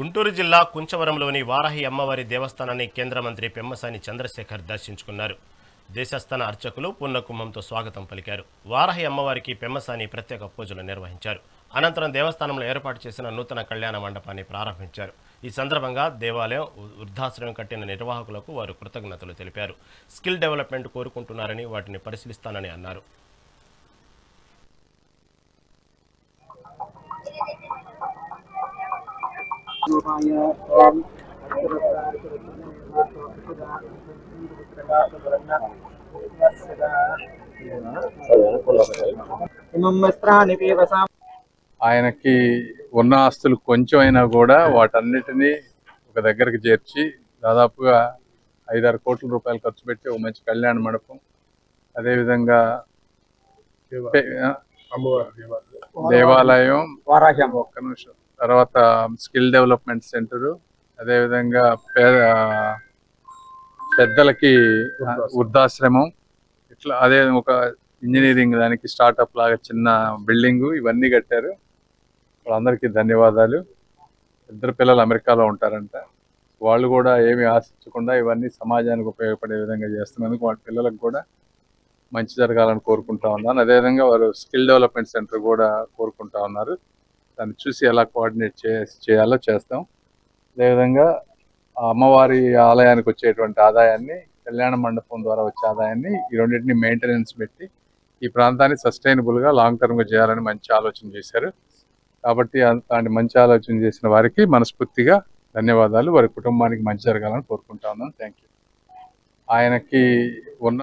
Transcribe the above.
గుంటూరు జిల్లా కుంచవరంలోని వారాహి అమ్మవారి దేవస్థానాన్ని కేంద్ర మంత్రి పెమ్మసాని చంద్రశేఖర్ దర్శించుకున్నారు. దేశస్థాన అర్చకులు పూర్ణకుంభంతో స్వాగతం పలికారు. వారాహి అమ్మవారికి పెమ్మసాని ప్రత్యేక పూజలు నిర్వహించారు. అనంతరం దేవస్థానంలో ఏర్పాటు చేసిన నూతన కళ్యాణ మండపాన్ని ప్రారంభించారు. ఈ సందర్భంగా దేవాలయం వృద్ధాశ్రమం కట్టిన నిర్వాహకులకు వారు కృతజ్ఞతలు తెలిపారు. స్కిల్ డెవలప్మెంట్ కోరుకుంటున్నారని వాటిని పరిశీలిస్తానని అన్నారు. ఆయనకి ఉన్న ఆస్తులు కొంచెం అయినా కూడా వాటన్నిటినీ ఒక దగ్గరికి చేర్చి దాదాపుగా 5-6 కోట్ల రూపాయలు ఖర్చు పెట్టి ఒక మంచి కళ్యాణ మండపం, అదేవిధంగా దేవాలయం, ఒక్క నిమిషం, తర్వాత స్కిల్ డెవలప్మెంట్ సెంటరు, అదేవిధంగా పెద్దలకి వృద్ధాశ్రమం, ఇట్లా అదే ఒక ఇంజనీరింగ్ దానికి స్టార్ట్అప్ లాగా చిన్న బిల్డింగు ఇవన్నీ కట్టారు. వాళ్ళందరికీ ధన్యవాదాలు. 2 పిల్లలు అమెరికాలో ఉంటారంట. వాళ్ళు కూడా ఏమి ఆశించకుండా ఇవన్నీ సమాజానికి ఉపయోగపడే విధంగా చేస్తున్నందుకు వాళ్ళ పిల్లలకు కూడా మంచి జరగాలని కోరుకుంటా ఉన్నాను. అదేవిధంగా వారు స్కిల్ డెవలప్మెంట్ సెంటర్ కూడా కోరుకుంటా ఉన్నారు. దాన్ని చూసి ఎలా కోఆర్డినేట్ చేయాలో చేస్తాం. అదేవిధంగా అమ్మవారి ఆలయానికి వచ్చేటువంటి ఆదాయాన్ని, కళ్యాణ మండపం ద్వారా వచ్చే ఆదాయాన్ని, ఈ రెండింటిని మెయింటెనెన్స్ పెట్టి ఈ ప్రాంతాన్ని సస్టైనబుల్గా లాంగ్ టర్మ్గా చేయాలని మంచి ఆలోచన చేశారు. కాబట్టి అలాంటి మంచి ఆలోచన చేసిన వారికి మనస్ఫూర్తిగా ధన్యవాదాలు. వారి కుటుంబానికి మంచి జరగాలని కోరుకుంటా ఉన్నాను. Thank you. ఆయనకి ఉన్న